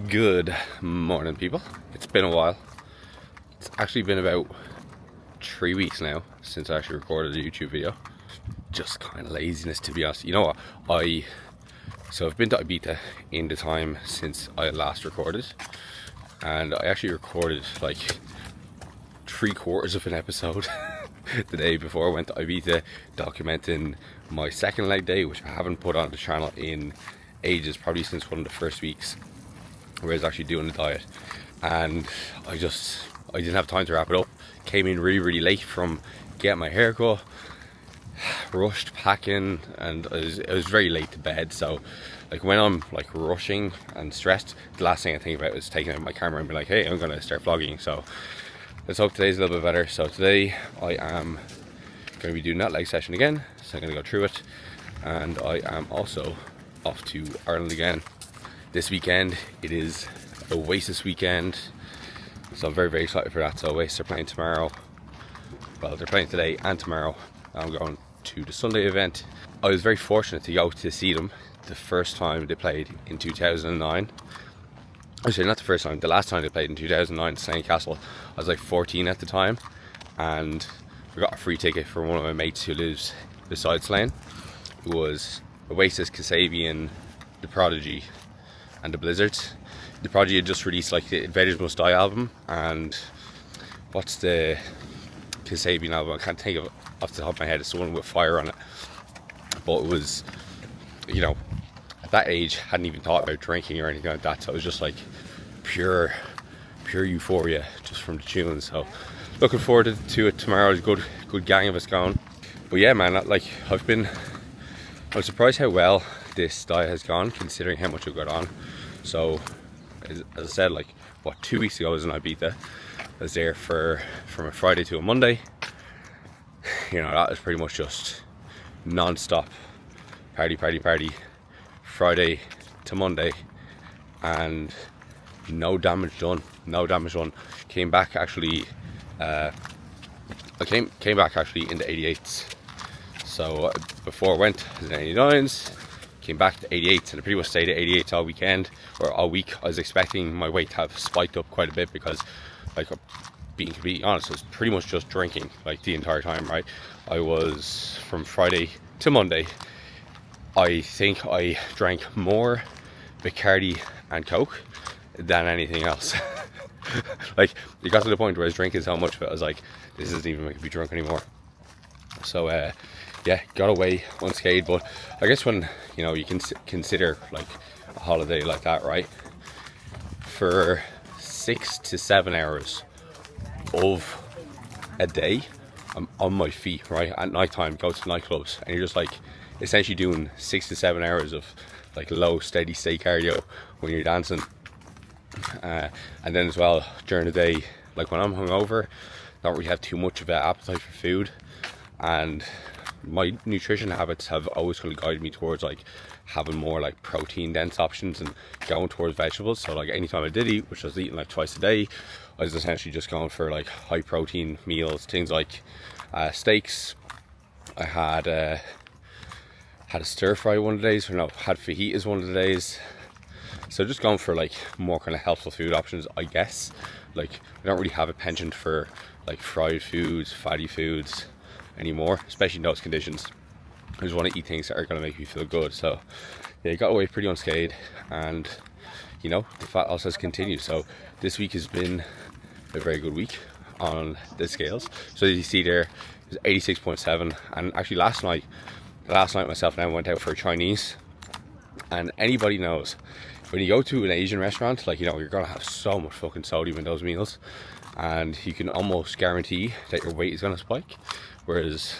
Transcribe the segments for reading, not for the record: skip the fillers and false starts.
Good morning, people. It's been a while. It's actually been about 3 weeks now since I actually recorded a YouTube video. Just kind of laziness, to be honest. You know what? I've been to Ibiza in the time since I last recorded, and I actually recorded like 3/4 of an episode the day before I went to Ibiza, documenting my second leg day, which I haven't put on the channel in ages, probably since one of the first weeks where I was actually doing the diet. And I didn't have time to wrap it up. Came in really late from getting my hair cut, rushed packing, and I was very late to bed. So like when I'm like rushing and stressed, the last thing I think about is taking out my camera and be like, hey, I'm gonna start vlogging. So let's hope today's a little bit better. So today I am going to be doing that leg session again, so I'm going to go through it. And I am also off to Ireland again this weekend. It is Oasis weekend, so I'm very excited for that. So Oasis are playing tomorrow. Well, they're playing today and tomorrow. I'm going to the Sunday event. I was very fortunate to go to see them the first time they played in 2009. Actually, not the first time, the last time they played in 2009 at Slane Castle. I was like 14 at the time, and I got a free ticket from one of my mates who lives beside Slane. It was Oasis, Kasabian, The Prodigy, and The Blizzards. The Prodigy had just released like the Invaders Must Die album, and what's the Kasabian album? I can't think of it off the top of my head. It's the one with fire on it. But it was, you know, at that age, hadn't even thought about drinking or anything like that. So it was just like pure euphoria just from the tune. So looking forward to it tomorrow. There's a good gang of us going. But yeah, man, like I'm surprised how well this diet has gone, considering how much I've got on. So as I said, like 2 weeks ago I was in Ibiza. I was there from a Friday to a Monday. You know, that was pretty much just non-stop party Friday to Monday, and no damage done. Came back actually I came back actually in the 88s. So before I went, I was in 89s, came back to 88s, and I pretty much stayed at 88s all weekend, or all week. I was expecting my weight to have spiked up quite a bit because, like, being completely honest, I was pretty much just drinking like the entire time, right? I was, from Friday to Monday, I think I drank more Bacardi and Coke than anything else. Like, it got to the point where I was drinking so much of it, I was like, this isn't even making me drunk anymore. So yeah, got away unscathed. But I guess when, you know, you can consider like a holiday like that, right, for 6 to 7 hours of a day, I'm on my feet, right, at night time, go to nightclubs, and you're just like essentially doing 6 to 7 hours of like low steady state cardio when you're dancing. And then as well during the day, like when I'm hungover, don't really have too much of an appetite for food, and my nutrition habits have always kind of guided me towards like having more like protein dense options and going towards vegetables. So like anytime I did eat, which I was eating like twice a day, I was essentially just going for like high protein meals, things like steaks. I had a stir fry one of the days, or no, had fajitas one of the days. So just going for like more kind of healthful food options, I guess. Like I don't really have a penchant for like fried foods, fatty foods anymore, especially in those conditions. I just want to eat things that are going to make me feel good. So yeah, got away pretty unscathed, and you know, the fat loss has continued. So this week has been a very good week on the scales. So as you see there, it was 86.7, and actually last night myself and I went out for a Chinese, and anybody knows when you go to an Asian restaurant, like, you know, you're gonna have so much fucking sodium in those meals, and you can almost guarantee that your weight is gonna spike. Whereas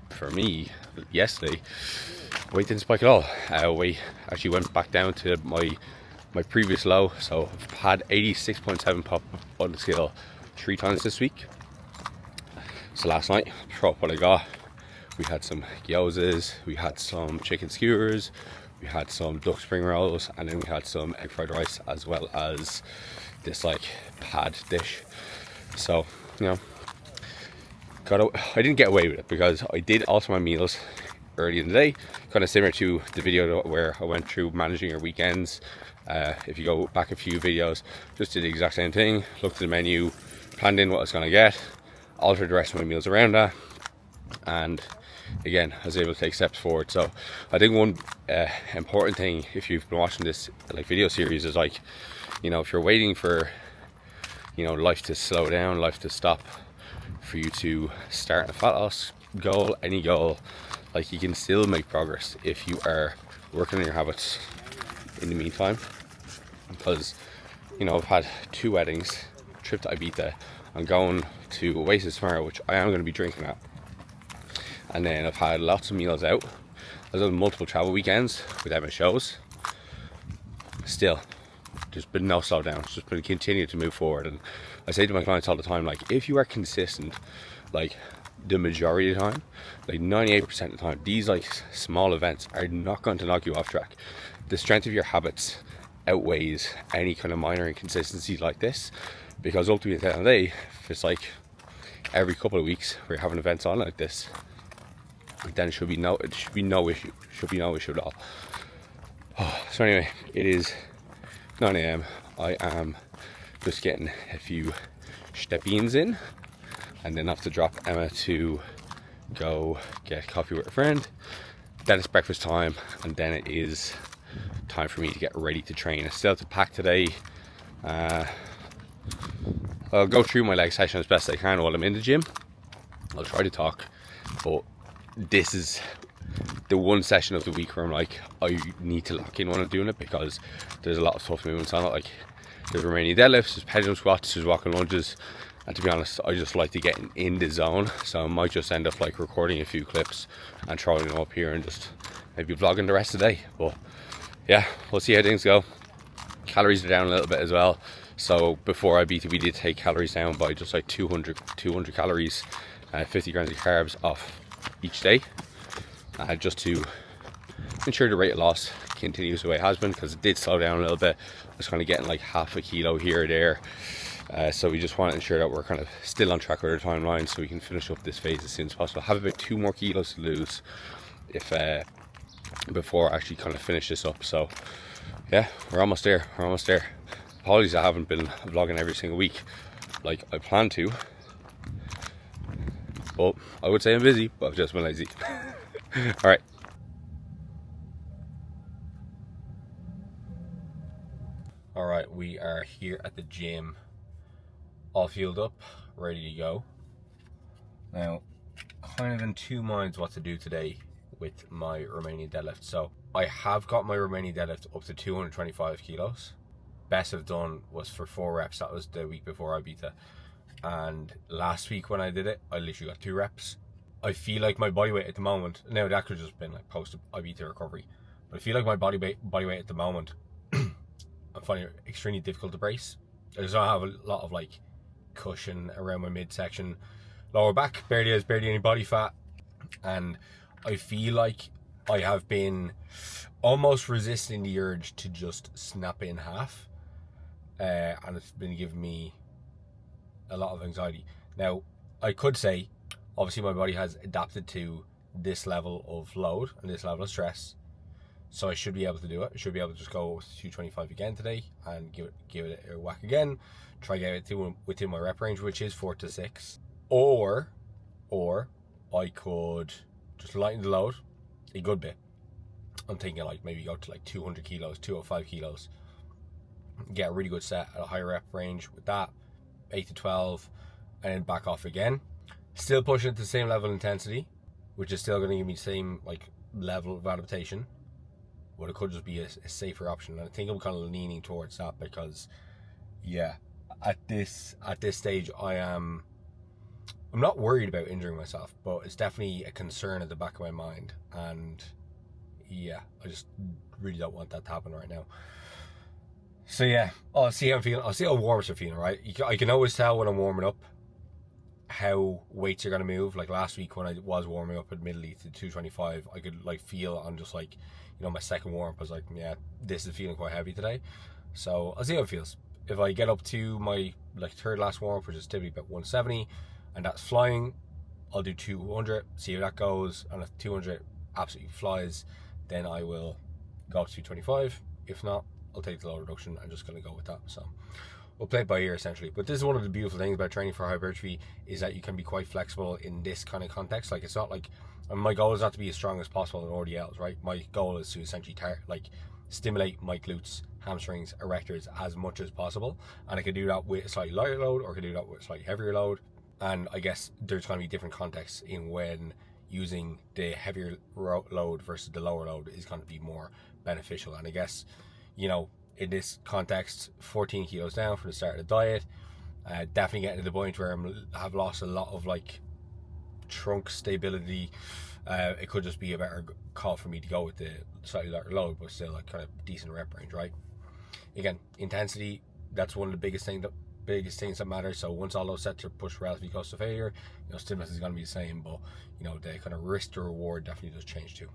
for me, yesterday, weight didn't spike at all. Weight actually went back down to my previous low. So I've had 86.7 pop on the scale 3 times this week. So last night, throw up what I got. We had some gyozas, we had some chicken skewers, we had some duck spring rolls, and then we had some egg fried rice, as well as this like pad dish. So, you know, I didn't get away with it because I did alter my meals early in the day, kind of similar to the video where I went through managing your weekends. If you go back a few videos, just did the exact same thing, looked at the menu, planned in what I was going to get, altered the rest of my meals around that, and again, I was able to take steps forward. So I think one important thing, if you've been watching this like video series, is like, you know, if you're waiting for, you know, life to slow down, life to stop for you to start a fat loss goal, any goal, like you can still make progress if you are working on your habits in the meantime. Because, you know, I've had 2 weddings, trip to Ibiza, I'm going to Oasis tomorrow, which I am going to be drinking at, and then I've had lots of meals out. I've done multiple travel weekends without my shows. Still, there's been no slowdown. It's just been continue to move forward. And I say to my clients all the time, like, if you are consistent, like the majority of the time, like 98% of the time, these like small events are not going to knock you off track. The strength of your habits outweighs any kind of minor inconsistency like this, because ultimately at the end of the day, if it's like every couple of weeks we're having events on like this, then it should be no issue. Should be no issue at all. So anyway, it is 9 a.m. I am just getting a few step-ins in, and then have to drop Emma to go get coffee with a friend. Then it's breakfast time, and then it is time for me to get ready to train. I still have to pack today. I'll go through my leg session as best I can while I'm in the gym. I'll try to talk, but this is the one session of the week where I'm like, I need to lock in when I'm doing it, because there's a lot of tough movements on it. Like there's Romanian deadlifts, there's pendulum squats, there's walking lunges, and to be honest, I just like to get in the zone. So I might just end up like recording a few clips and throwing them up here and just maybe vlogging the rest of the day. But yeah, we'll see how things go. Calories are down a little bit as well. So before I beat it, we did take calories down by just like 200 calories, 50 grams of carbs off each day, just to ensure the rate of loss continues the way it has been, because it did slow down a little bit. I was kind of getting like half a kilo here or there. So we just want to ensure that we're kind of still on track with our timeline, so we can finish up this phase as soon as possible. I have about 2 more kilos to lose if before I actually kind of finish this up. So yeah, we're almost there. Apologies I haven't been vlogging every single week like I plan to, but I would say I'm busy, but I've just been lazy. Alright. Alright, we are here at the gym, all fueled up, ready to go. Now, kind of in 2 minds what to do today with my Romanian deadlift. So I have got my Romanian deadlift up to 225 kilos. Best I've done was for 4 reps. That was the week before Ibiza. And last week when I did it, I literally got 2 reps. I feel like my body weight at the moment, now that could have just been like post Ibiza recovery, but I feel like my body weight at the moment, I'm finding it extremely difficult to brace. I just don't have a lot of like cushion around my midsection. Lower back barely has any body fat, and I feel like I have been almost resisting the urge to just snap it in half, and it's been giving me a lot of anxiety. Now, I could say, obviously my body has adapted to this level of load and this level of stress, so I should be able to do it. I should be able to just go with 225 again today and give it a whack again, try to get it to within my rep range, which is 4 to 6. Or I could just lighten the load a good bit. I'm thinking like maybe go to like 200 kilos, 205 kilos, get a really good set at a higher rep range with that, 8 to 12, and then back off again. Still pushing at the same level of intensity, which is still going to give me the same like level of adaptation, but it could just be a safer option. And I think I'm kind of leaning towards that, because yeah, at this stage I'm not worried about injuring myself, but it's definitely a concern at the back of my mind, and yeah, I just really don't want that to happen right now. So yeah, I'll see how I'm feeling. I'll see how warm I'm feeling, right? I can always tell when I'm warming up how weights are going to move. Like last week when I was warming up admittedly to 225, I could like feel on just like, you know, my second warm up, I was like, yeah, this is feeling quite heavy today. So I'll see how it feels. If I get up to my like third last warm up, which is typically about 170, and that's flying, I'll do 200, see how that goes. And at 200, absolutely flies, then I will go up to 225. If not, I'll take the load reduction. I'm just going to go with that. So we'll play it by ear essentially. But this is one of the beautiful things about training for hypertrophy, is that you can be quite flexible in this kind of context. Like, it's not like, my goal is not to be as strong as possible in RDLs, right? My goal is to essentially stimulate my glutes, hamstrings, erectors as much as possible, and I can do that with a slightly lighter load, or I can do that with a slightly heavier load. And I guess there's going to be different contexts in when using the heavier load versus the lower load is going to be more beneficial. And I guess, in this context, 14 kilos down from the start of the diet, definitely getting to the point where I've lost a lot of trunk stability. It could just be a better call for me to go with the slightly lighter load, but still kind of decent rep range, right? Again, intensity, that's one of the biggest things that matter. So once all those sets are pushed relatively close to failure, stimulus is going to be the same, but the kind of risk to reward definitely does change too.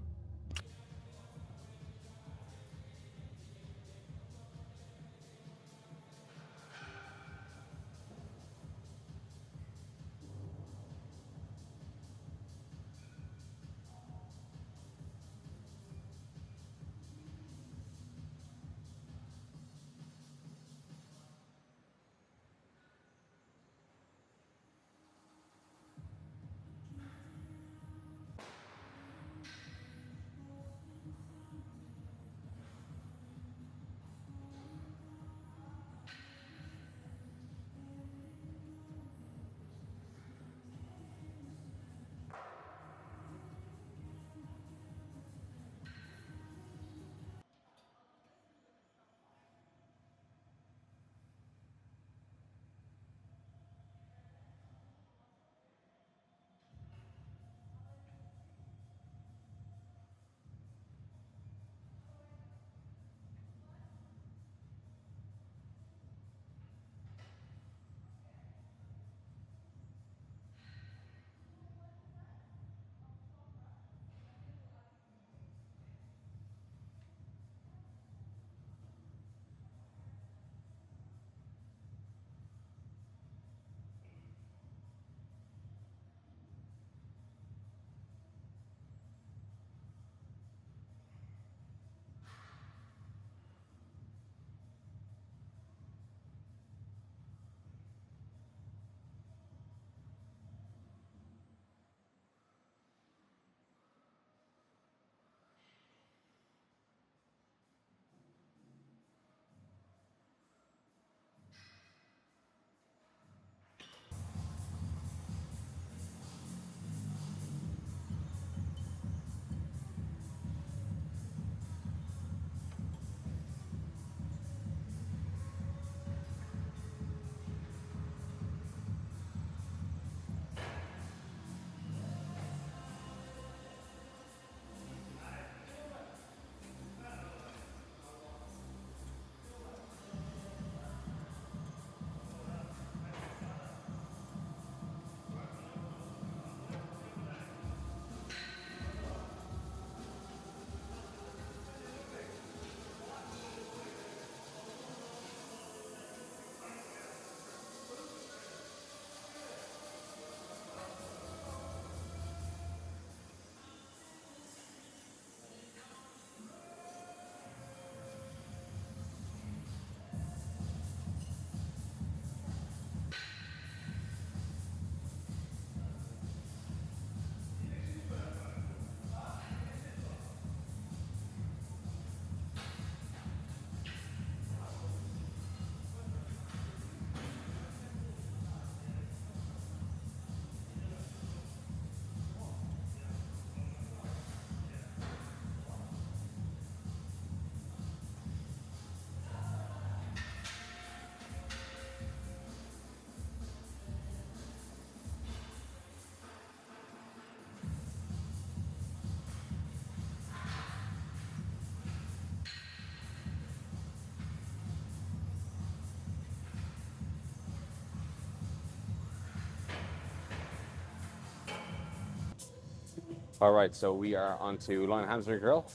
All right, so we are on to line hamstring curl.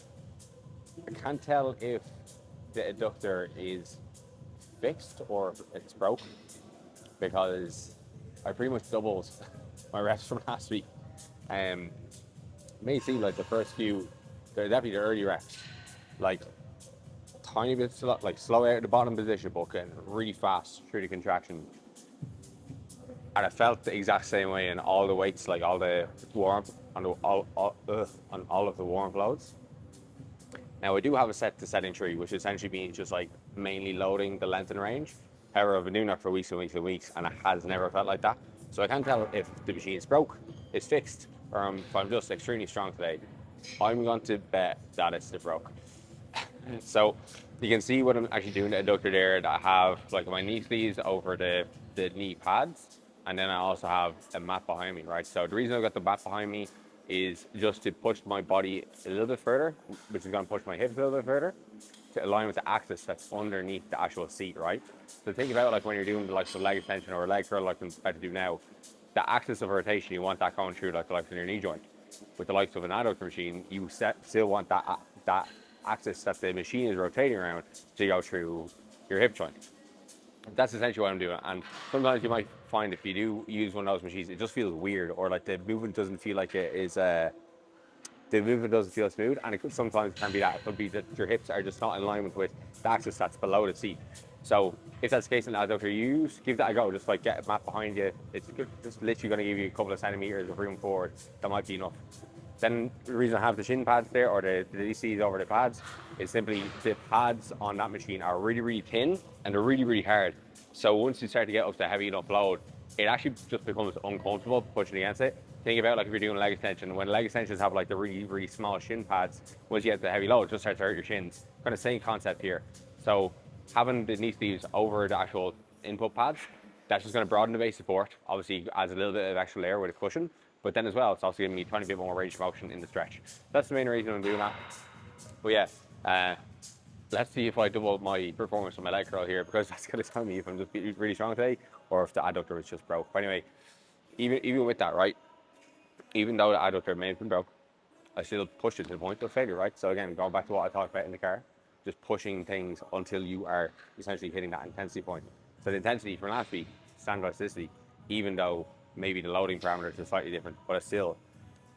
I can't tell if the adductor is fixed or it's broke, because I pretty much doubled my reps from last week. may seem like the first few, they're definitely the early reps, like tiny bit slow, like slow out at the bottom position, but getting really fast through the contraction. And it felt the exact same way in all the weights, like all the warm on on all of the warm loads. Now I do have a set to setting tree, which essentially means just like mainly loading the length and range. However, I've been doing that for weeks and weeks and weeks, and it has never felt like that. So I can't tell if the machine is broke, it's fixed, or if I'm just extremely strong today. I'm going to bet that it's broke. So you can see what I'm actually doing the adductor there. That I have like my knee sleeves over the knee pads, and then I also have a mat behind me, right? So the reason I've got the mat behind me is just to push my body a little bit further, which is going to push my hips a little bit further to align with the axis that's underneath the actual seat, right? So think about like when you're doing the likes of leg extension or a leg curl like I'm about to do now, the axis of rotation, you want that going through like the likes of your knee joint. With the likes of an adductor machine, you still want that axis that the machine is rotating around to go through your hip joint. That's essentially what I'm doing. And sometimes you might find if you do use one of those machines, it just feels weird, or like the movement doesn't feel like it is. The movement doesn't feel smooth, and it could sometimes can be that. It could be that your hips are just not in alignment with the axis that's below the seat. So if that's the case in adductor you use, give that a go. Just like get a mat behind you. It's just literally going to give you a couple of centimeters of room forward. That might be enough. Then the reason I have the shin pads there, or the DCs over the pads, is simply the pads on that machine are really, really thin and they're really, really hard. So once you start to get up to heavy enough load, it actually just becomes uncomfortable pushing against it. Think about like if you're doing a leg extension, when leg extensions have like the really, really small shin pads, once you get the heavy load, it just starts to hurt your shins. Kind of same concept here. So having the knee sleeves over the actual input pads, that's just going to broaden the base support. Obviously adds a little bit of extra layer with a cushion, but then as well, it's also giving me a tiny bit more range of motion in the stretch. That's the main reason I'm doing that. But yeah, let's see if I double my performance on my leg curl here, because that's going to tell me if I'm just really strong today or if the adductor is just broke. But anyway, even with that, right? Even though the adductor may have been broke, I still pushed it to the point of failure, right? So again, going back to what I talked about in the car, just pushing things until you are essentially hitting that intensity point. So the intensity from last week, stand elasticity, even though maybe the loading parameters are slightly different, but it's still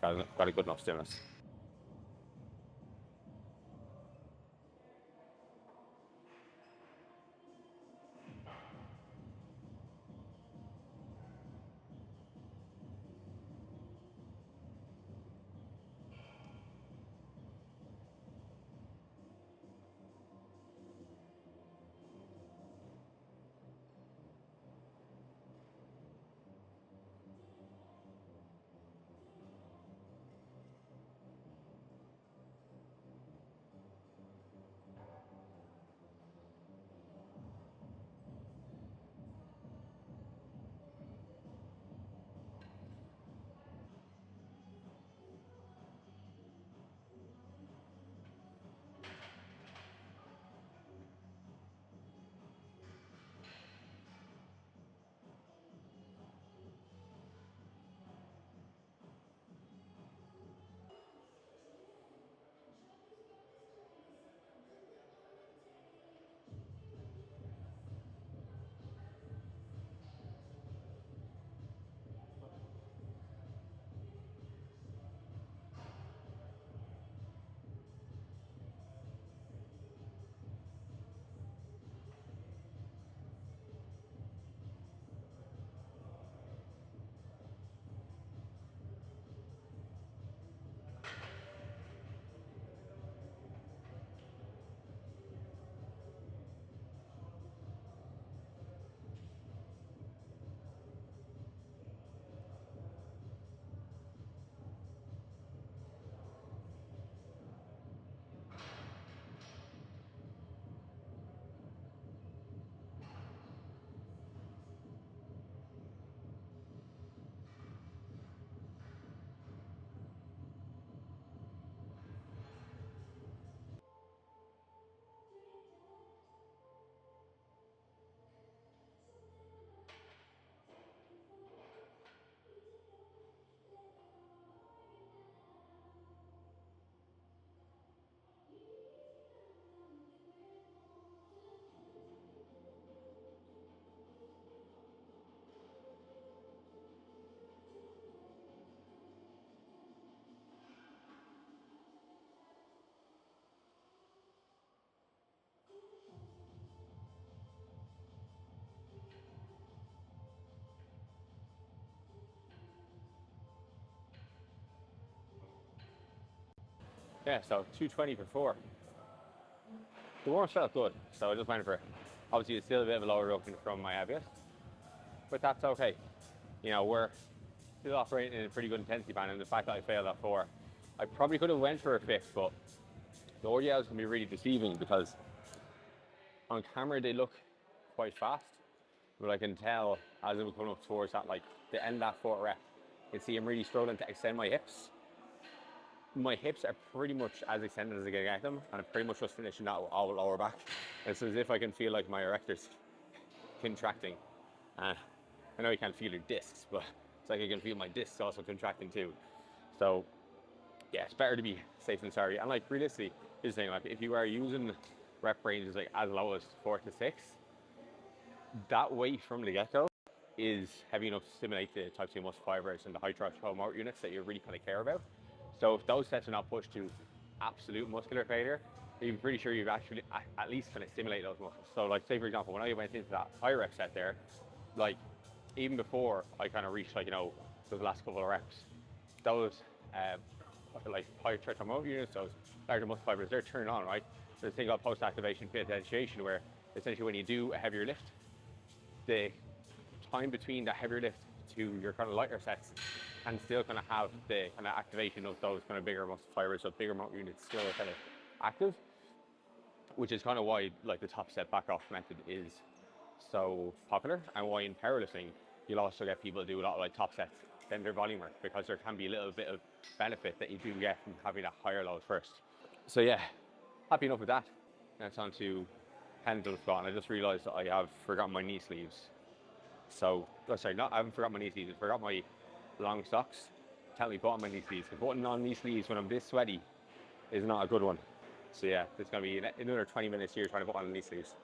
got a good enough stimulus. Yeah, so 220 for 4. The warm felt good, so I just went for it. Obviously, it's still a bit of a lower reduction from my heaviest, but that's okay. You know, we're still operating in a pretty good intensity band, and the fact that I failed at 4, I probably could have went for a 5th, but the RDLs can be really deceiving because on camera they look quite fast, but I can tell as I'm coming up towards that, like the end of that 4th rep, you can see I'm really struggling to extend my hips. My hips are pretty much as extended as I can get them, and I'm pretty much just finishing that all lower back. It's as if I can feel like my erectors contracting. I know you can't feel your discs, but it's like I can feel my discs also contracting too. So yeah, it's better to be safe than sorry. And like realistically, here's the thing: like if you are using rep ranges like as low as 4 to 6, that weight from the get-go is heavy enough to stimulate the type 2 muscle fibers and the high threshold motor units that you really kind of care about. So if those sets are not pushed to absolute muscular failure, you're pretty sure you've actually at least kind of stimulate those muscles. So like say for example, when I went into that high rep set there, like even before I kind of reached like, you know, those last couple of reps, those like high threshold motor units, those larger muscle fibers, they're turned on, right? There's a thing called post-activation potentiation where essentially when you do a heavier lift, the time between the heavier lift to your kind of lighter sets and still kind of have the kind of activation of those kind of bigger muscle fibers, so bigger motor units still kind of active, which is kind of why like the top set back off method is so popular, and why in powerlifting you'll also get people do a lot of like top sets then their volume work, because there can be a little bit of benefit that you do get from having a higher load first. So yeah, happy enough with that. Now it's on to pendulum squat, and I just realized that I have forgotten my knee sleeves. So, sorry, I haven't forgotten my knee sleeves, I forgot my long socks. Tell me, put on my knee sleeves. Because putting on knee sleeves when I'm this sweaty is not a good one. So yeah, it's going to be another 20 minutes here trying to put on knee sleeves.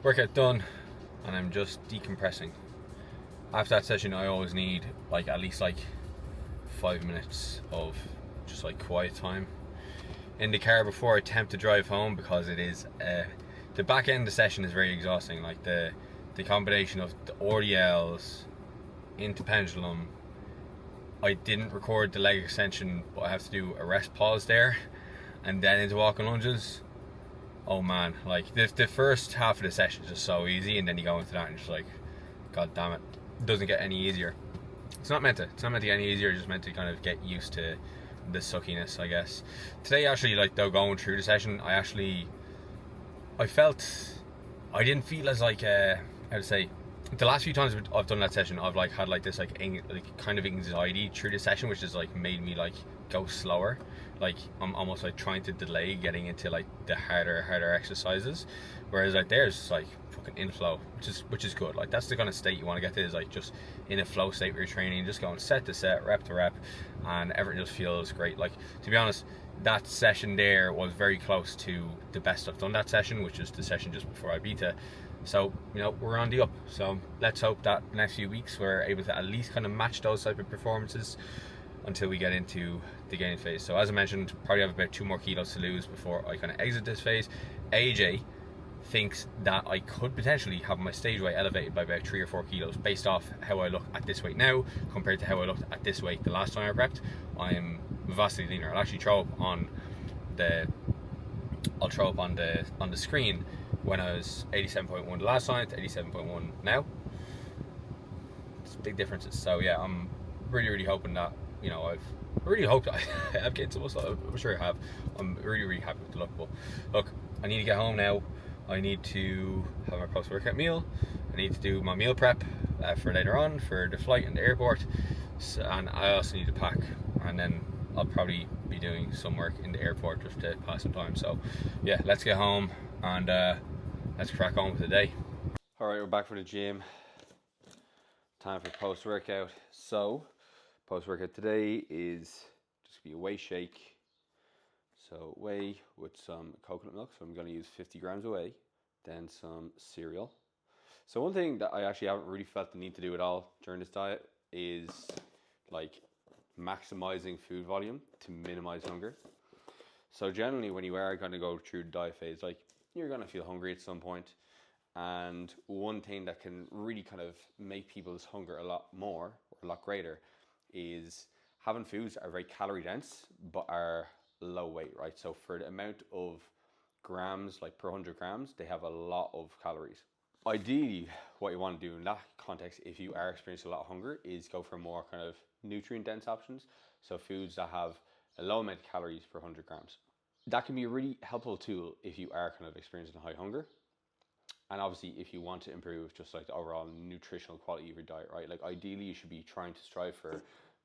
Workout done, and I'm just decompressing. After that session, I always need like at least like 5 minutes of just like quiet time in the car before I attempt to drive home, because it is the back end of the session is very exhausting. Like the combination of the RDLs into pendulum. I didn't record the leg extension, but I have to do a rest pause there, and then into walking lunges. Oh man, like the first half of the session is just so easy, and then you go into that and just like, god damn it, it doesn't get any easier. It's not meant to get any easier. It's just meant to kind of get used to the suckiness, I guess. Today, actually, like though going through the session, I didn't feel as like how to say. The last few times I've done that session, I've like had like this like kind of anxiety through the session, which has like made me like go slower. Like I'm almost like trying to delay getting into like the harder exercises, whereas like there's like fucking inflow, which is good. Like that's the kind of state you want to get to, is like just in a flow state where you're training, just going set to set, rep to rep, and everything just feels great. Like, to be honest, that session there was very close to the best I've done that session, which is the session just before Ibiza. So, you know, we're on the up. So let's hope that the next few weeks we're able to at least kind of match those type of performances until we get into the gaining phase. So as I mentioned, probably have about 2 more kilos to lose before I kind of exit this phase. AJ thinks that I could potentially have my stage weight elevated by about 3 or 4 kilos based off how I look at this weight now compared to how I looked at this weight the last time I prepped. I'm vastly leaner. I'll actually throw up on the screen when I was 87.1 the last time to 87.1 now. It's big differences. So yeah, I'm really hoping that, you know, I really hope that I have gained some muscle. I'm sure I have. I'm really happy with the look. But look, I need to get home now. I need to have my post-workout meal. I need to do my meal prep for later on for the flight and the airport. So, and I also need to pack, and then I'll probably be doing some work in the airport just to pass some time. So yeah, let's get home and let's crack on with the day. Alright, we're back from the gym. Time for post-workout. So, post-workout today is just be a whey shake. So whey with some coconut milk. So I'm going to use 50 grams of whey. Then some cereal. So one thing that I actually haven't really felt the need to do at all during this diet is like maximizing food volume to minimize hunger. So generally when you are going to go through the diet phase, like you're going to feel hungry at some point. And one thing that can really kind of make people's hunger a lot more or a lot greater is having foods that are very calorie dense but are low weight, right? So for the amount of grams, like per 100 grams, they have a lot of calories. Ideally, what you want to do in that context, if you are experiencing a lot of hunger, is go for more kind of nutrient dense options. So foods that have a low amount of calories per 100 grams. That can be a really helpful tool if you are kind of experiencing high hunger. And obviously, if you want to improve just like the overall nutritional quality of your diet, right? Like ideally, you should be trying to strive for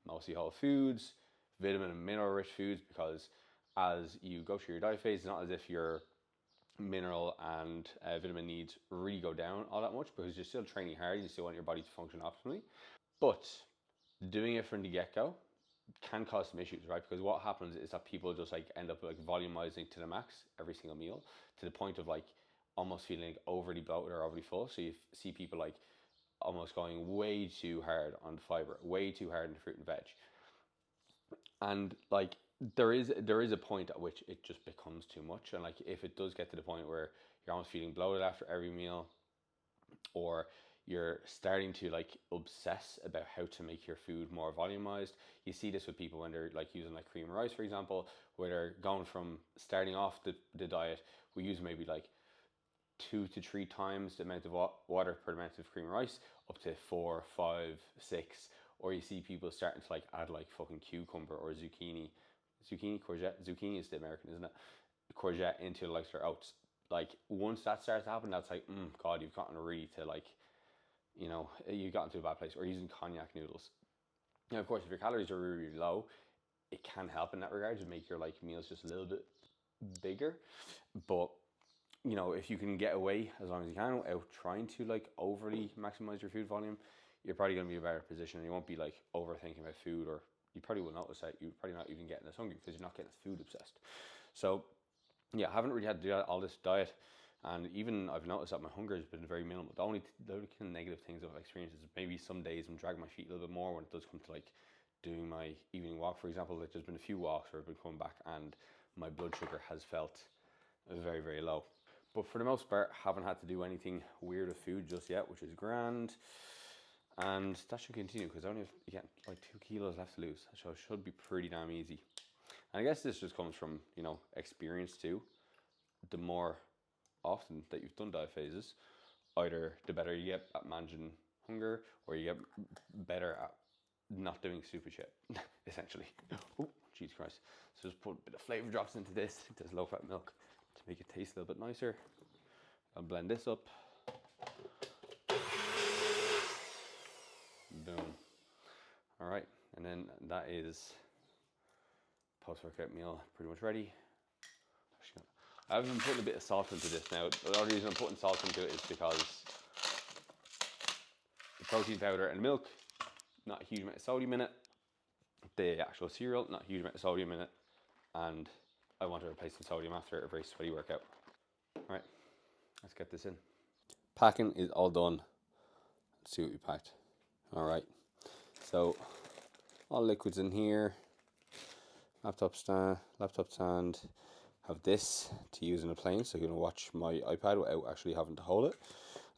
mostly whole foods, vitamin and mineral rich foods, because as you go through your diet phase, it's not as if your mineral and vitamin needs really go down all that much, because you're still training hard, you still want your body to function optimally. But doing it from the get-go can cause some issues, right? Because what happens is that people just like end up like volumizing to the max every single meal, to the point of like almost feeling like overly bloated or overly full. So you see people like almost going way too hard on the fiber, way too hard on the fruit and veg. And like there is a point at which it just becomes too much. And like if it does get to the point where you're almost feeling bloated after every meal, or you're starting to like obsess about how to make your food more volumized. You see this with people when they're like using like cream rice, for example, where they're going from starting off the diet, we use maybe like 2 to 3 times the amount of water per amount of cream rice, up to 4, 5, 6. Or you see people starting to like add like fucking cucumber or zucchini, courgette. Zucchini is the American, isn't it? Courgette into like their oats. Like once that starts to happen, that's like, God, you've gotten really to like, you know, you've gotten to a bad place. Or using cognac noodles. Now, of course, if your calories are really, really low, it can help in that regard to make your like meals just a little bit bigger. But you know, if you can get away as long as you can without trying to like overly maximize your food volume, you're probably going to be in a better position, and you won't be like overthinking about food, or you probably will notice that you're probably not even getting as hungry because you're not getting as food obsessed. So yeah, I haven't really had to do that all this diet. And even I've noticed that my hunger has been very minimal. The only kind of negative things I've experienced is maybe some days I'm dragging my feet a little bit more when it does come to like doing my evening walk, for example. Like there's been a few walks where I've been coming back and my blood sugar has felt very, very low. But for the most part, haven't had to do anything weird with food just yet, which is grand. And that should continue because I only have, again, like 2 kilos left to lose. So it should be pretty damn easy. And I guess this just comes from, you know, experience too. The more often that you've done diet phases, either the better you get at managing hunger, or you get better at not doing stupid shit, essentially. Oh, Jesus Christ. So just put a bit of flavor drops into this. There's low fat milk to make it taste a little bit nicer. I'll blend this up. Boom. All right, and then that is post-workout meal pretty much ready. I've been putting a bit of salt into this now. The only reason I'm putting salt into it is because the protein powder and milk, not a huge amount of sodium in it. The actual cereal, not a huge amount of sodium in it. And I want to replace the sodium after a very sweaty workout. All right, let's get this in. Packing is all done. Let's see what we packed. All right, so all liquids in here. Laptop stand. Have this to use in a plane, so you're going to watch my iPad without actually having to hold it.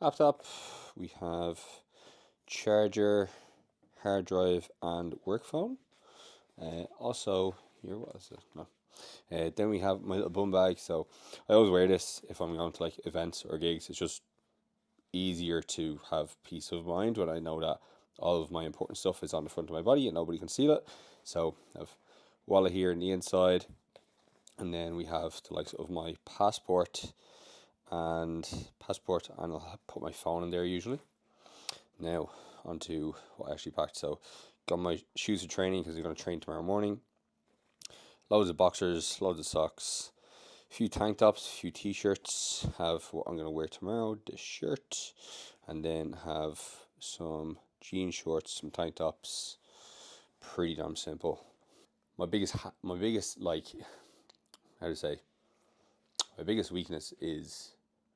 Laptop, we have charger, hard drive, and work phone. Also, here, what is it? No. Then we have my little bum bag. So I always wear this if I'm going to like events or gigs. It's just easier to have peace of mind when I know that all of my important stuff is on the front of my body and nobody can see it. So I have wallet here on the inside. And then we have the likes of my passport, and I'll put my phone in there usually. Now onto what I actually packed. So got my shoes for training because I'm going to train tomorrow morning. Loads of boxers, loads of socks, a few tank tops, a few t-shirts. Have what I'm going to wear tomorrow, this shirt, and then have some jean shorts, some tank tops. Pretty damn simple. My biggest like, how to say, my biggest weakness is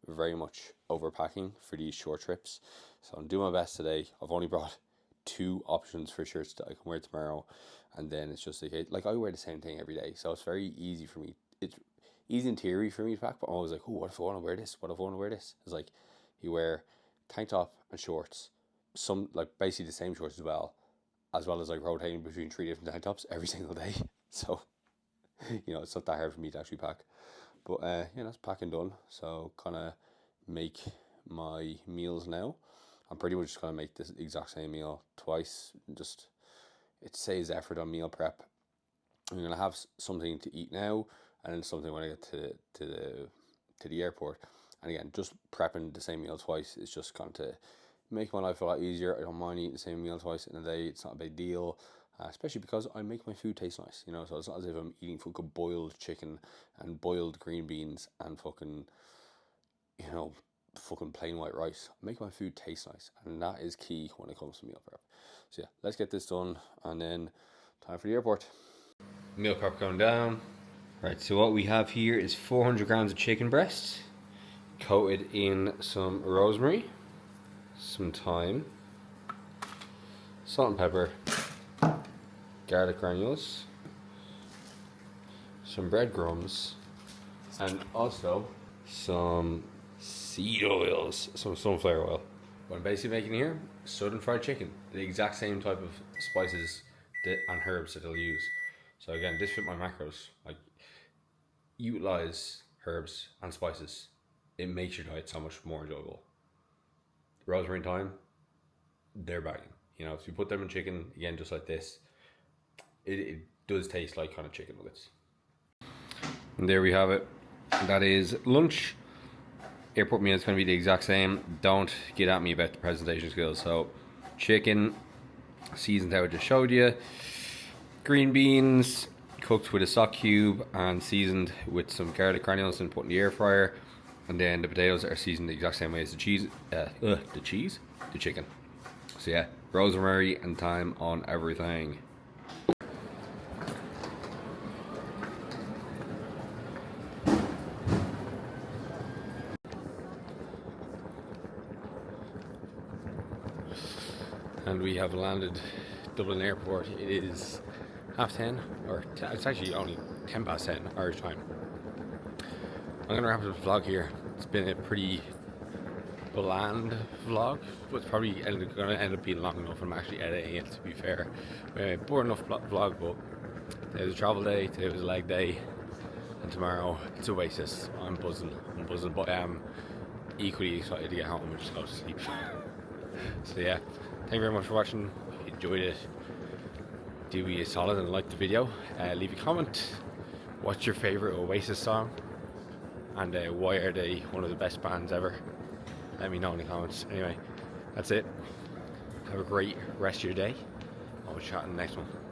very much overpacking for these short trips. So I'm doing my best today. I've only brought 2 options for shirts that I can wear tomorrow, and then it's just like I wear the same thing every day, so it's very easy for me. It's easy in theory for me to pack, but I'm always like, oh, what if I want to wear this? What if I want to wear this? It's like you wear tank top and shorts, some like basically the same shorts as well as like rotating between 3 different tank tops every single day. So you know, it's not that hard for me to actually pack. But yeah, that's packing done. So kind of make my meals now. I'm pretty much just going to make this exact same meal twice. Just, it saves effort on meal prep. I'm going to have something to eat now, and then something when I get to the airport. And again, just prepping the same meal twice is just going to make my life a lot easier. I don't mind eating the same meal twice in a day. It's not a big deal. Especially because I make my food taste nice, you know, so it's not as if I'm eating fucking boiled chicken and boiled green beans and fucking, you know, fucking plain white rice. I make my food taste nice, and that is key when it comes to meal prep. So yeah, let's get this done, and then time for the airport. Meal prep going down. Right, so what we have here is 400 grams of chicken breast, coated in some rosemary, some thyme, salt and pepper, garlic granules, some breadcrumbs, and also some seed oils, some sunflower oil. What I'm basically making here, southern fried chicken, the exact same type of spices and herbs that they'll use. So again, this fit my macros. Like, utilize herbs and spices. It makes your diet so much more enjoyable. Rosemary and thyme, they're bagging. You know, if you put them in chicken, again, just like this, it does taste like kind of chicken nuggets. And there we have it. That is lunch. Airport meal is going to be the exact same. Don't get at me about the presentation skills. So, chicken, seasoned how I just showed you. Green beans, cooked with a sock cube and seasoned with some garlic granules and put in the air fryer. And then the potatoes are seasoned the exact same way as the chicken. So yeah, rosemary and thyme on everything. and we have landed Dublin Airport. It is 10:30, or it's actually only 10 past 10 Irish time. I'm gonna wrap up the vlog here. It's been a pretty bland vlog, but it's probably gonna end up being long enough. I'm actually editing it, to be fair. Boring enough vlog, but today was a travel day, today was a leg day, and tomorrow it's Oasis. I'm buzzing, but I'm equally excited to get home and just go to sleep. So yeah, thank you very much for watching. If you enjoyed it, do me a solid and like the video. Leave a comment. What's your favourite Oasis song? And why are they one of the best bands ever? Let me know in the comments. Anyway, that's it. Have a great rest of your day. I'll chat in the next one.